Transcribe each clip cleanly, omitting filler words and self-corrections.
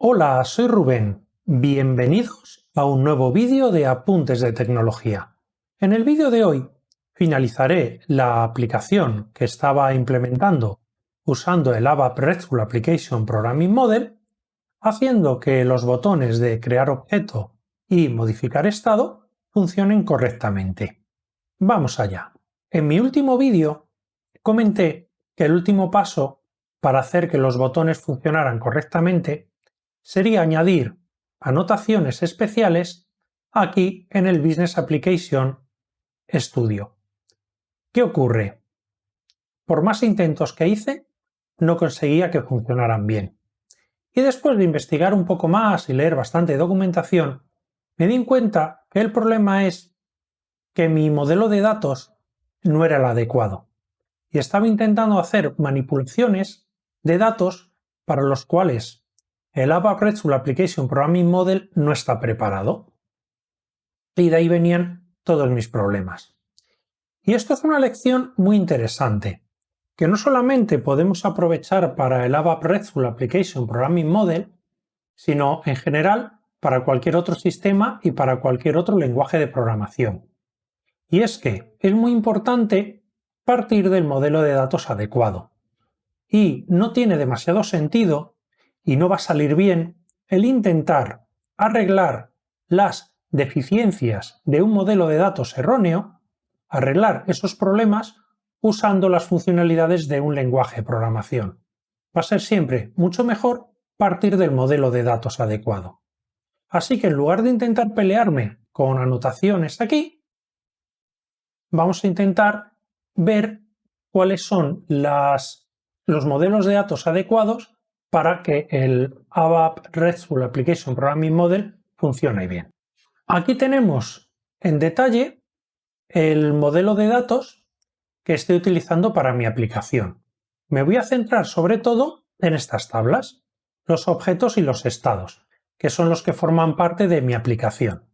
Hola, soy Rubén. Bienvenidos a un nuevo vídeo de Apuntes de Tecnología. En el vídeo de hoy finalizaré la aplicación que estaba implementando usando el ABAP RESTful Application Programming Model, haciendo que los botones de crear objeto y modificar estado funcionen correctamente. Vamos allá. En mi último vídeo comenté que el último paso para hacer que los botones funcionaran correctamente sería añadir anotaciones especiales aquí en el Business Application Studio. ¿Qué ocurre? Por más intentos que hice, no conseguía que funcionaran bien. Y después de investigar un poco más y leer bastante documentación, me di cuenta que el problema es que mi modelo de datos no era el adecuado. Y estaba intentando hacer manipulaciones de datos para los cuales el ABAP RESTful Application Programming Model no está preparado. Y de ahí venían todos mis problemas. Y esto es una lección muy interesante, que no solamente podemos aprovechar para el ABAP RESTful Application Programming Model, sino en general para cualquier otro sistema y para cualquier otro lenguaje de programación. Y es que es muy importante partir del modelo de datos adecuado. Y no tiene demasiado sentido y no va a salir bien el intentar arreglar las deficiencias de un modelo de datos erróneo, arreglar esos problemas usando las funcionalidades de un lenguaje de programación. Va a ser siempre mucho mejor partir del modelo de datos adecuado. Así que en lugar de intentar pelearme con anotaciones aquí, vamos a intentar ver cuáles son los modelos de datos adecuados para que el ABAP RESTful Application Programming Model funcione bien. Aquí tenemos en detalle el modelo de datos que estoy utilizando para mi aplicación. Me voy a centrar sobre todo en estas tablas, los objetos y los estados, que son los que forman parte de mi aplicación.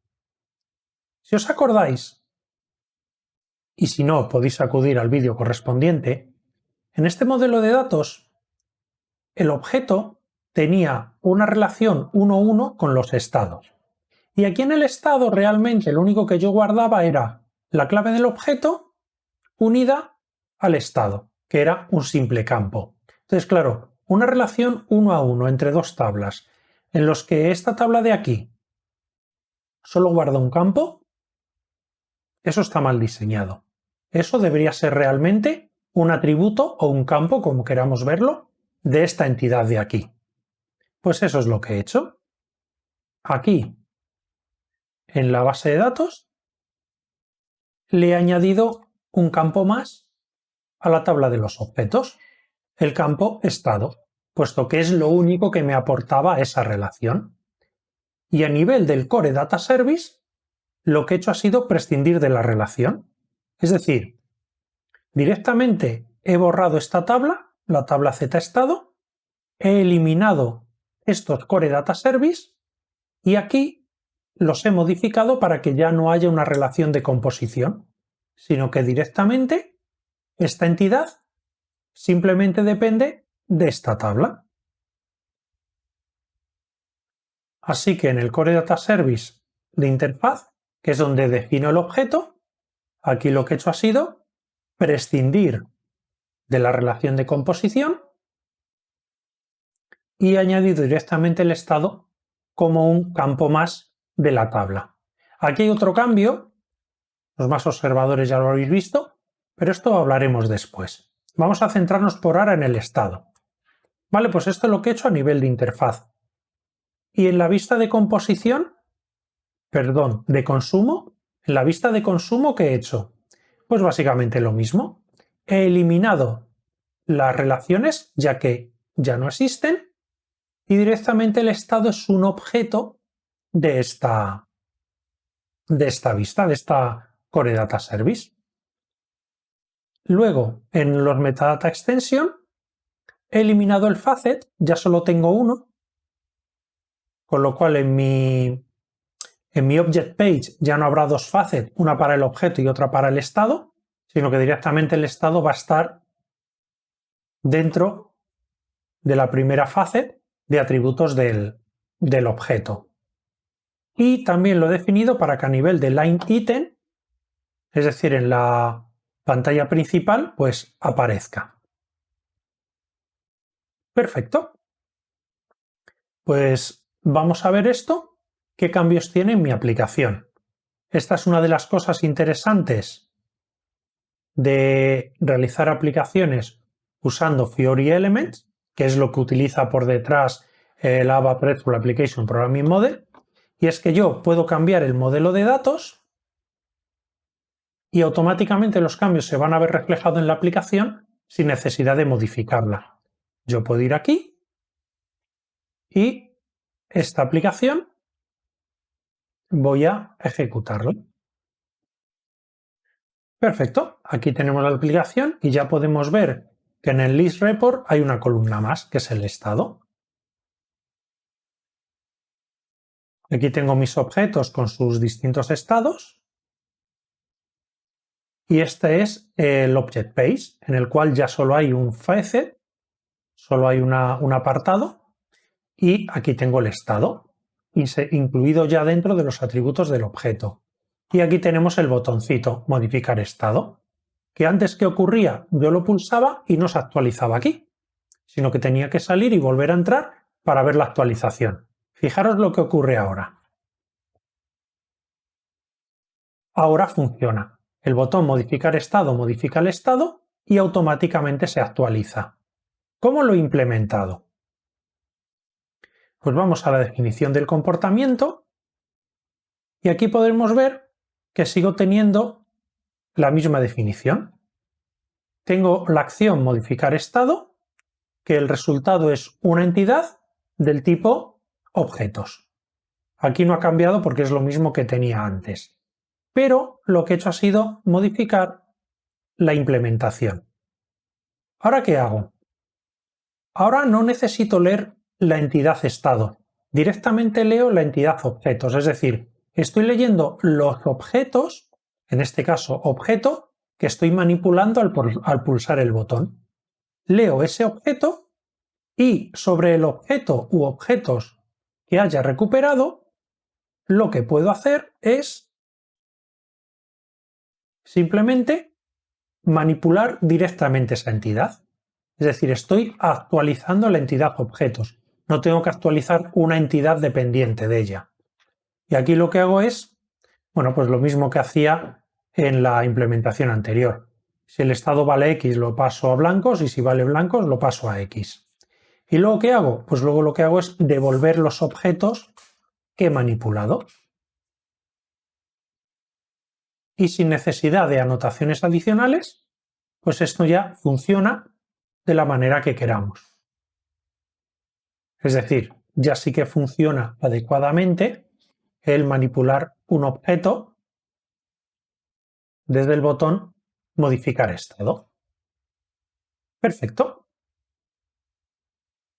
Si os acordáis, y si no podéis acudir al vídeo correspondiente, en este modelo de datos el objeto tenía una relación 1-1 con los estados. Y aquí en el estado realmente lo único que yo guardaba era la clave del objeto unida al estado, que era un simple campo. Entonces, claro, una relación 1-1 entre dos tablas, en los que esta tabla de aquí solo guarda un campo, eso está mal diseñado. Eso debería ser realmente un atributo o un campo, como queramos verlo, de esta entidad de aquí. Pues eso es lo que he hecho. Aquí, en la base de datos, le he añadido un campo más a la tabla de los objetos, el campo estado, puesto que es lo único que me aportaba esa relación. Y a nivel del Core Data Service, lo que he hecho ha sido prescindir de la relación. Es decir, directamente he borrado esta tabla, la tabla Z estado, he eliminado estos Core Data Service y aquí los he modificado para que ya no haya una relación de composición, sino que directamente esta entidad simplemente depende de esta tabla. Así que en el Core Data Service de interfaz, que es donde defino el objeto, aquí lo que he hecho ha sido prescindir de la relación de composición y he añadido directamente el estado como un campo más de la tabla. Aquí hay otro cambio, los más observadores ya lo habéis visto, pero esto hablaremos después. Vamos a centrarnos por ahora en el estado. Vale, pues esto es lo que he hecho a nivel de interfaz. Y en la vista de composición, de consumo, en la vista de consumo, ¿qué he hecho? Pues básicamente lo mismo. He eliminado las relaciones, ya que ya no existen, y directamente el estado es un objeto de esta vista, de esta Core Data Service. Luego, en los Metadata Extension, he eliminado el facet, ya solo tengo uno, con lo cual en mi Object Page ya no habrá dos facets, una para el objeto y otra para el estado, sino que directamente el estado va a estar dentro de la primera facet de atributos del del objeto. Y también lo he definido para que a nivel de line item, es decir, en la pantalla principal, pues aparezca. Perfecto. Pues vamos a ver esto, qué cambios tiene en mi aplicación. Esta es una de las cosas interesantes de realizar aplicaciones usando Fiori Elements, que es lo que utiliza por detrás el ABAP RESTful Application Programming Model, y es que yo puedo cambiar el modelo de datos y automáticamente los cambios se van a ver reflejados en la aplicación sin necesidad de modificarla. Yo puedo ir aquí y esta aplicación voy a ejecutarla. Perfecto, aquí tenemos la aplicación y ya podemos ver que en el list report hay una columna más, que es el estado. Aquí tengo mis objetos con sus distintos estados. Y este es el Object Page, en el cual ya solo hay un facet, solo hay un apartado, y aquí tengo el estado, incluido ya dentro de los atributos del objeto. Y aquí tenemos el botoncito modificar estado, que antes que ocurría yo lo pulsaba y no se actualizaba aquí, sino que tenía que salir y volver a entrar para ver la actualización. Fijaros lo que ocurre ahora. Ahora funciona. El botón modificar estado modifica el estado y automáticamente se actualiza. ¿Cómo lo he implementado? Pues vamos a la definición del comportamiento y aquí podemos ver que sigo teniendo la misma definición. Tengo la acción modificar estado, que el resultado es una entidad del tipo objetos. Aquí no ha cambiado porque es lo mismo que tenía antes. Pero lo que he hecho ha sido modificar la implementación. ¿Ahora qué hago? Ahora no necesito leer la entidad estado. Directamente leo la entidad objetos, es decir, estoy leyendo los objetos, en este caso objeto, que estoy manipulando al pulsar el botón. Leo ese objeto y sobre el objeto u objetos que haya recuperado, lo que puedo hacer es simplemente manipular directamente esa entidad. Es decir, estoy actualizando la entidad objetos. No tengo que actualizar una entidad dependiente de ella. Y aquí lo que hago es, bueno, pues lo mismo que hacía en la implementación anterior. Si el estado vale X lo paso a blancos y si vale blancos lo paso a X. ¿Y luego qué hago? Pues luego lo que hago es devolver los objetos que he manipulado. Y sin necesidad de anotaciones adicionales, pues esto ya funciona de la manera que queramos. Es decir, ya sí que funciona adecuadamente el manipular un objeto desde el botón modificar estado. Perfecto.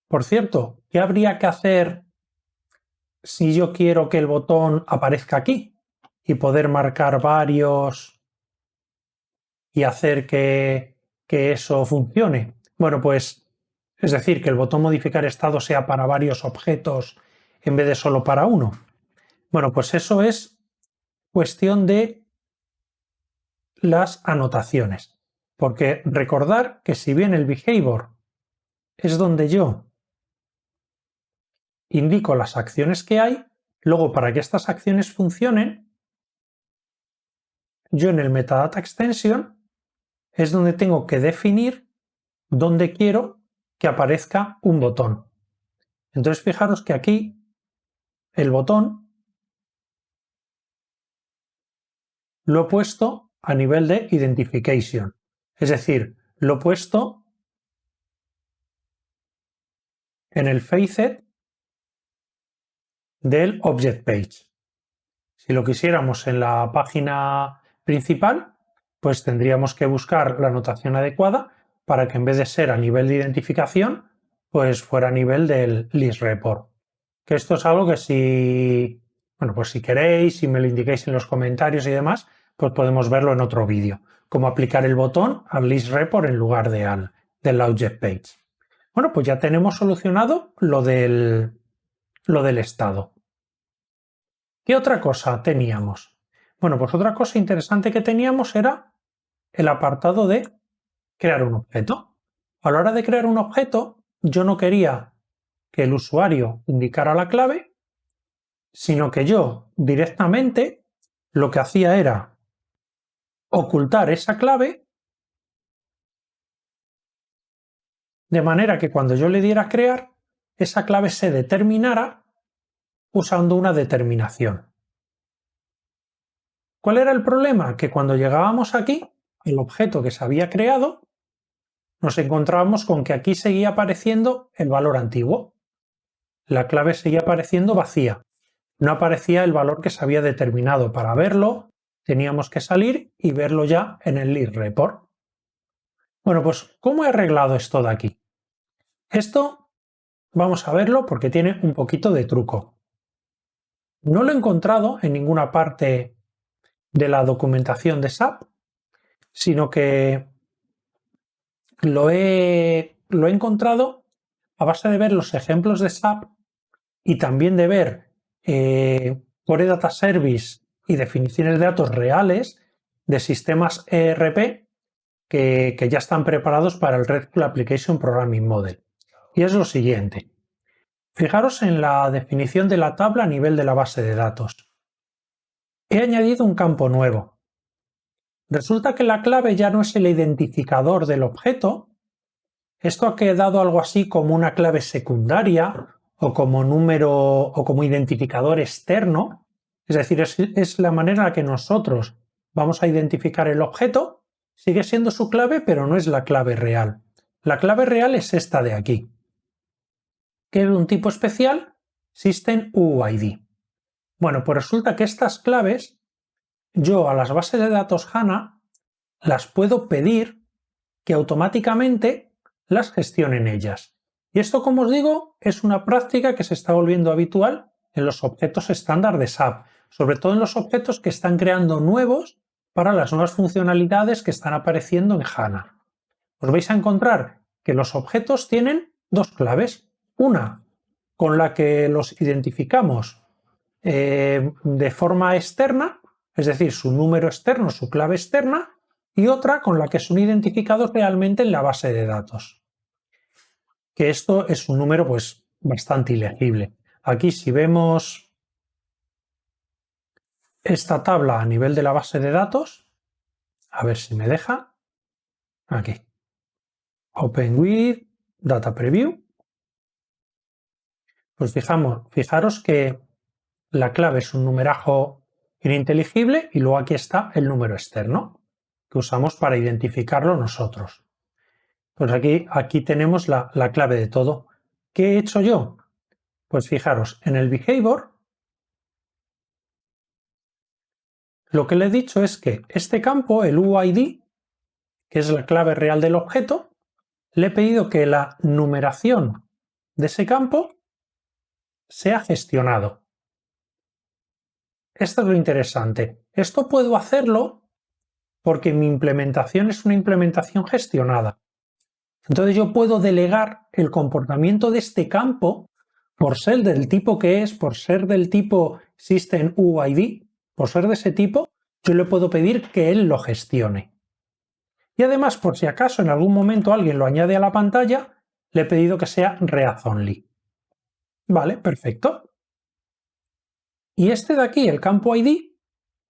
Por cierto, ¿qué habría que hacer si yo quiero que el botón aparezca aquí y poder marcar varios y hacer que eso funcione? Bueno, pues es decir, que el botón modificar estado sea para varios objetos en vez de solo para uno. Bueno, pues eso es cuestión de las anotaciones. Porque recordar que si bien el behavior es donde yo indico las acciones que hay, luego para que estas acciones funcionen, yo en el metadata extension es donde tengo que definir dónde quiero que aparezca un botón. Entonces fijaros que aquí el botón lo he puesto a nivel de identification, es decir, lo he puesto en el facet del object page. Si lo quisiéramos en la página principal, pues tendríamos que buscar la notación adecuada para que en vez de ser a nivel de identificación, pues fuera a nivel del list report. Que esto es algo que si, bueno, pues si queréis, si me lo indicáis en los comentarios y demás, pues podemos verlo en otro vídeo. Cómo aplicar el botón al list report en lugar del object page. Bueno, pues ya tenemos solucionado lo del lo del estado. ¿Qué otra cosa teníamos? Bueno, pues otra cosa interesante que teníamos era el apartado de crear un objeto. A la hora de crear un objeto, yo no quería que el usuario indicara la clave, sino que yo directamente lo que hacía era ocultar esa clave de manera que cuando yo le diera crear, esa clave se determinara usando una determinación. ¿Cuál era el problema? Que cuando llegábamos aquí, el objeto que se había creado, nos encontrábamos con que aquí seguía apareciendo el valor antiguo. La clave seguía apareciendo vacía. No aparecía el valor que se había determinado. Para verlo, teníamos que salir y verlo ya en el list report. Bueno, pues, ¿cómo he arreglado esto de aquí? Esto vamos a verlo porque tiene un poquito de truco. No lo he encontrado en ninguna parte de la documentación de SAP, sino que lo he encontrado a base de ver los ejemplos de SAP y también de ver Core Data Service y definiciones de datos reales de sistemas ERP que ya están preparados para el RESTful Application Programming Model. Y es lo siguiente. Fijaros en la definición de la tabla a nivel de la base de datos. He añadido un campo nuevo. Resulta que la clave ya no es el identificador del objeto. Esto ha quedado algo así como una clave secundaria o como número o como identificador externo. Es decir, es la manera en la que nosotros vamos a identificar el objeto. Sigue siendo su clave, pero no es la clave real. La clave real es esta de aquí, que es de un tipo especial, System UID. Bueno, pues resulta que estas claves yo a las bases de datos HANA las puedo pedir que automáticamente las gestionen ellas. Y esto, como os digo, es una práctica que se está volviendo habitual en los objetos estándar de SAP, sobre todo en los objetos que están creando nuevos para las nuevas funcionalidades que están apareciendo en HANA. Os vais a encontrar que los objetos tienen dos claves. Una con la que los identificamos de forma externa, es decir, su número externo, su clave externa, y otra con la que son identificados realmente en la base de datos. Que esto es un número pues bastante ilegible. Aquí si vemos esta tabla a nivel de la base de datos, a ver si me deja, aquí, Open with Data Preview, pues fijaros que la clave es un numerajo ininteligible y luego aquí está el número externo que usamos para identificarlo nosotros. Pues aquí tenemos la clave de todo. ¿Qué he hecho yo? Pues fijaros, en el behavior lo que le he dicho es que este campo, el UID, que es la clave real del objeto, le he pedido que la numeración de ese campo sea gestionado. Esto es lo interesante. Esto puedo hacerlo porque mi implementación es una implementación gestionada. Entonces yo puedo delegar el comportamiento de este campo por ser del tipo que es, por ser del tipo System UID, por ser de ese tipo, yo le puedo pedir que él lo gestione. Y además, por si acaso en algún momento alguien lo añade a la pantalla, le he pedido que sea read only. Vale, perfecto. Y este de aquí, el campo ID,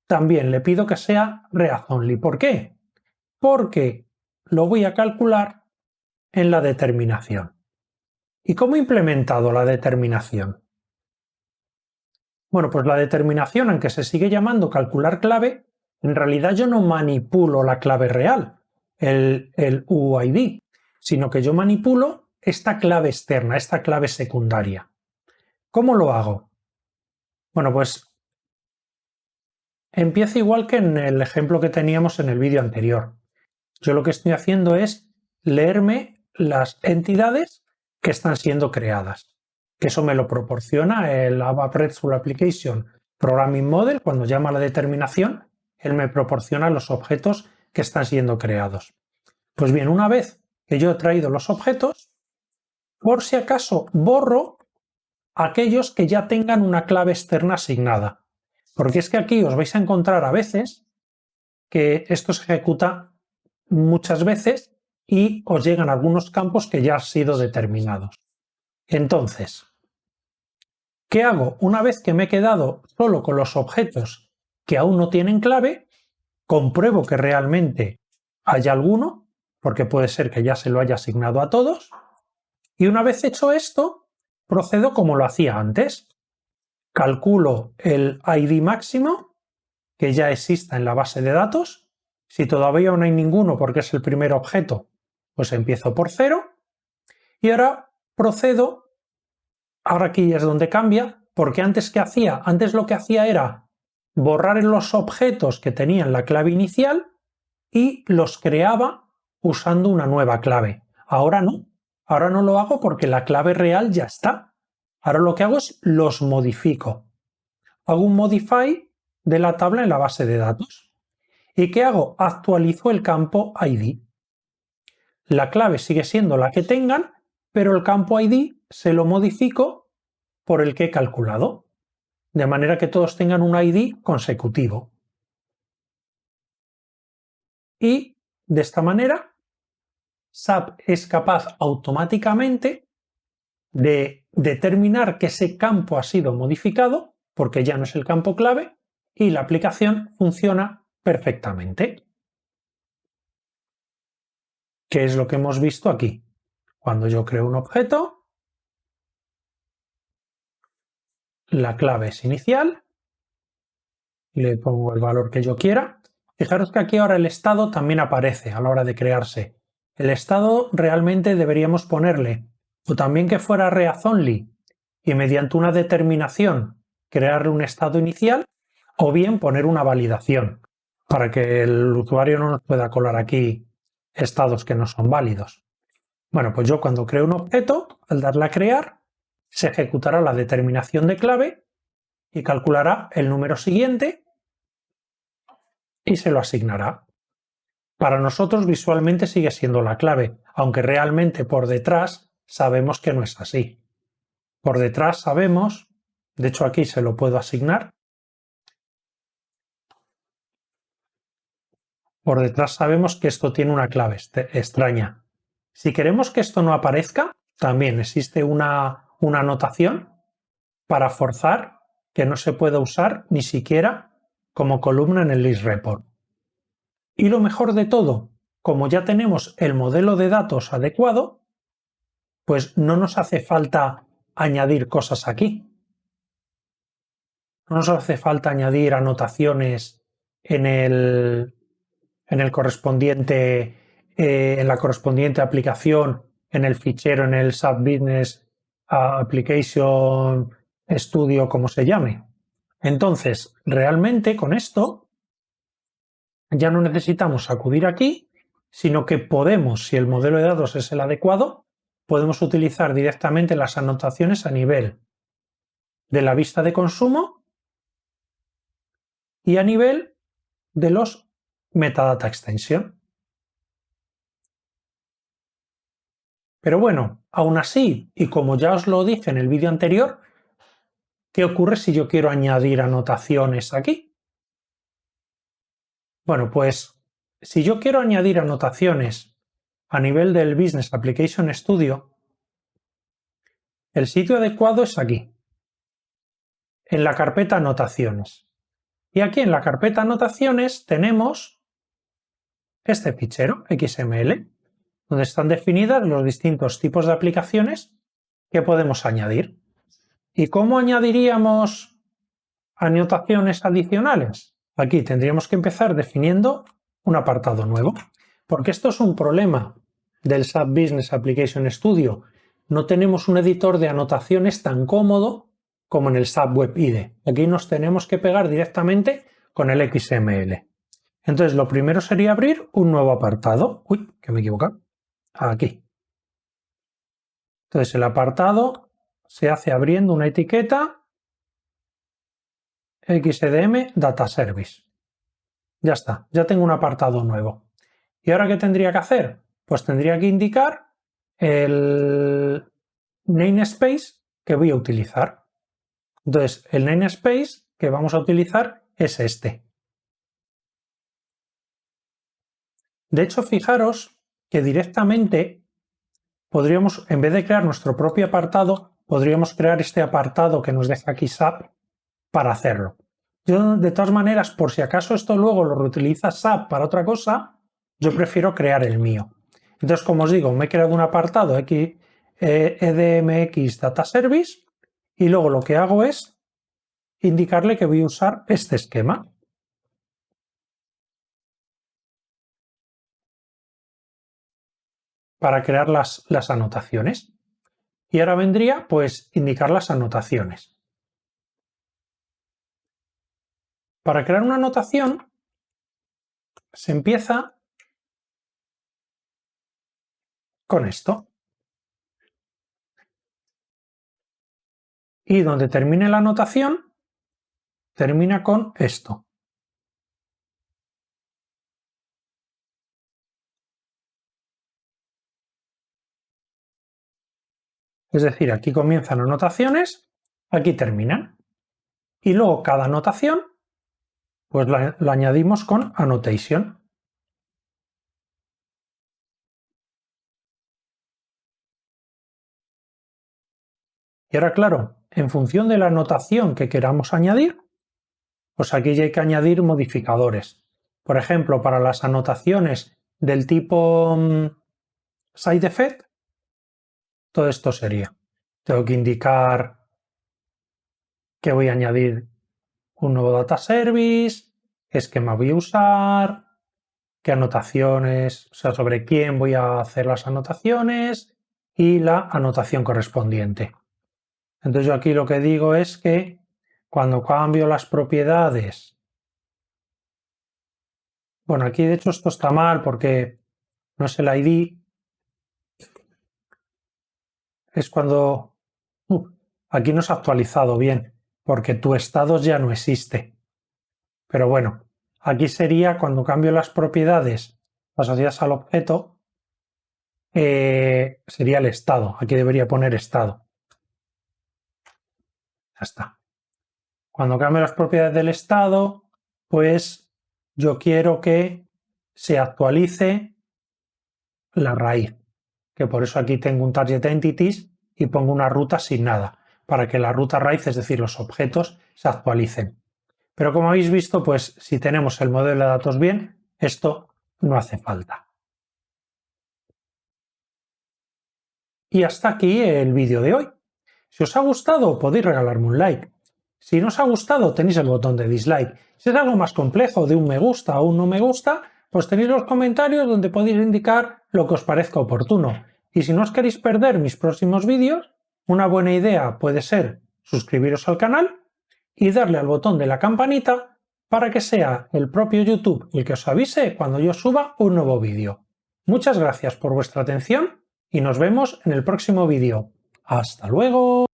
también le pido que sea read only. ¿Por qué? Porque lo voy a calcular en la determinación. ¿Y cómo he implementado la determinación? Bueno, pues la determinación, aunque se sigue llamando calcular clave, en realidad yo no manipulo la clave real, el UID, sino que yo manipulo esta clave externa, esta clave secundaria. ¿Cómo lo hago? Bueno, pues empieza igual que en el ejemplo que teníamos en el vídeo anterior. Yo lo que estoy haciendo es leerme las entidades que están siendo creadas. Que eso me lo proporciona el ABAP RESTful Application Programming Model. Cuando llama a la determinación, él me proporciona los objetos que están siendo creados. Pues bien, una vez que yo he traído los objetos, por si acaso borro aquellos que ya tengan una clave externa asignada. Porque es que aquí os vais a encontrar a veces que esto se ejecuta muchas veces y os llegan algunos campos que ya han sido determinados. Entonces, ¿qué hago? Una vez que me he quedado solo con los objetos que aún no tienen clave, compruebo que realmente hay alguno, porque puede ser que ya se lo haya asignado a todos, y una vez hecho esto, procedo como lo hacía antes. Calculo el ID máximo que ya exista en la base de datos. Si todavía no hay ninguno porque es el primer objeto, pues empiezo por 0. Y ahora procedo, ahora aquí es donde cambia, porque antes lo que hacía era borrar los objetos que tenían la clave inicial y los creaba usando una nueva clave. Ahora no lo hago porque la clave real ya está. Ahora lo que hago es los modifico. Hago un modify de la tabla en la base de datos. ¿Y qué hago? Actualizo el campo ID. La clave sigue siendo la que tengan, pero el campo ID se lo modifico por el que he calculado, de manera que todos tengan un ID consecutivo. Y de esta manera, SAP es capaz automáticamente de determinar que ese campo ha sido modificado, porque ya no es el campo clave, y la aplicación funciona perfectamente. ¿Qué es lo que hemos visto aquí? Cuando yo creo un objeto, la clave es inicial, le pongo el valor que yo quiera. Fijaros que aquí ahora el estado también aparece a la hora de crearse. El estado realmente deberíamos ponerle o también que fuera read only y mediante una determinación crearle un estado inicial, o bien poner una validación para que el usuario no nos pueda colar aquí estados que no son válidos. Bueno, pues yo cuando creo un objeto, al darle a crear, se ejecutará la determinación de clave y calculará el número siguiente y se lo asignará. Para nosotros visualmente sigue siendo la clave, aunque realmente por detrás sabemos que no es así. Por detrás sabemos, de hecho aquí se lo puedo asignar, por detrás sabemos que esto tiene una clave extraña. Si queremos que esto no aparezca, también existe una anotación para forzar que no se pueda usar ni siquiera como columna en el list report. Y lo mejor de todo, como ya tenemos el modelo de datos adecuado, pues no nos hace falta añadir cosas aquí. No nos hace falta añadir anotaciones en el correspondiente, en la correspondiente aplicación, en el fichero, en el SAP Business Application Studio, como se llame. Entonces, realmente con esto ya no necesitamos acudir aquí, sino que podemos, si el modelo de datos es el adecuado, podemos utilizar directamente las anotaciones a nivel de la vista de consumo y a nivel de los metadata extension. Pero bueno, aún así, y como ya os lo dije en el vídeo anterior, ¿qué ocurre si yo quiero añadir anotaciones aquí? Bueno, pues si yo quiero añadir anotaciones a nivel del Business Application Studio, el sitio adecuado es aquí, en la carpeta Anotaciones. Y aquí en la carpeta Anotaciones tenemos este fichero XML, donde están definidas los distintos tipos de aplicaciones que podemos añadir. ¿Y cómo añadiríamos anotaciones adicionales? Aquí tendríamos que empezar definiendo un apartado nuevo, porque esto es un problema del SAP Business Application Studio. No tenemos un editor de anotaciones tan cómodo como en el SAP Web IDE. Aquí nos tenemos que pegar directamente con el XML. Entonces, lo primero sería abrir un nuevo apartado. Uy, que me he equivocado. Aquí. Entonces, el apartado se hace abriendo una etiqueta XDM Data Service. Ya está, ya tengo un apartado nuevo. ¿Y ahora qué tendría que hacer? Pues tendría que indicar el namespace que voy a utilizar. Entonces, el namespace que vamos a utilizar es este. De hecho, fijaros que directamente podríamos, en vez de crear nuestro propio apartado, podríamos crear este apartado que nos deja aquí SAP para hacerlo. Yo, de todas maneras, por si acaso esto luego lo reutiliza SAP para otra cosa, yo prefiero crear el mío. Entonces, como os digo, me he creado un apartado aquí, EDMX Data Service, y luego lo que hago es indicarle que voy a usar este esquema. Para crear las anotaciones. Y ahora vendría, pues, indicar las anotaciones. Para crear una anotación, se empieza con esto. Y donde termine la anotación, termina con esto. Es decir, aquí comienzan anotaciones, aquí terminan. Y luego cada anotación, pues la añadimos con annotation. Y ahora, claro, en función de la anotación que queramos añadir, pues aquí ya hay que añadir modificadores. Por ejemplo, para las anotaciones del tipo side effect, todo esto sería. Tengo que indicar que voy a añadir un nuevo data service, qué esquema voy a usar, qué anotaciones, o sea, sobre quién voy a hacer las anotaciones y la anotación correspondiente. Entonces yo aquí lo que digo es que cuando cambio las propiedades, bueno, aquí de hecho esto está mal porque no es el ID, es cuando aquí no se ha actualizado bien, porque tu estado ya no existe. Pero bueno, aquí sería cuando cambio las propiedades asociadas al objeto, sería el estado. Aquí debería poner estado. Ya está. Cuando cambio las propiedades del estado, pues yo quiero que se actualice la raíz. Que por eso aquí tengo un target entities y pongo una ruta sin nada, para que la ruta raíz, es decir, los objetos, se actualicen. Pero como habéis visto, pues si tenemos el modelo de datos bien, esto no hace falta. Y hasta aquí el vídeo de hoy. Si os ha gustado, podéis regalarme un like. Si no os ha gustado, tenéis el botón de dislike. Si es algo más complejo, de un me gusta o un no me gusta, pues tenéis los comentarios donde podéis indicar lo que os parezca oportuno. Y si no os queréis perder mis próximos vídeos, una buena idea puede ser suscribiros al canal y darle al botón de la campanita para que sea el propio YouTube el que os avise cuando yo suba un nuevo vídeo. Muchas gracias por vuestra atención y nos vemos en el próximo vídeo. ¡Hasta luego!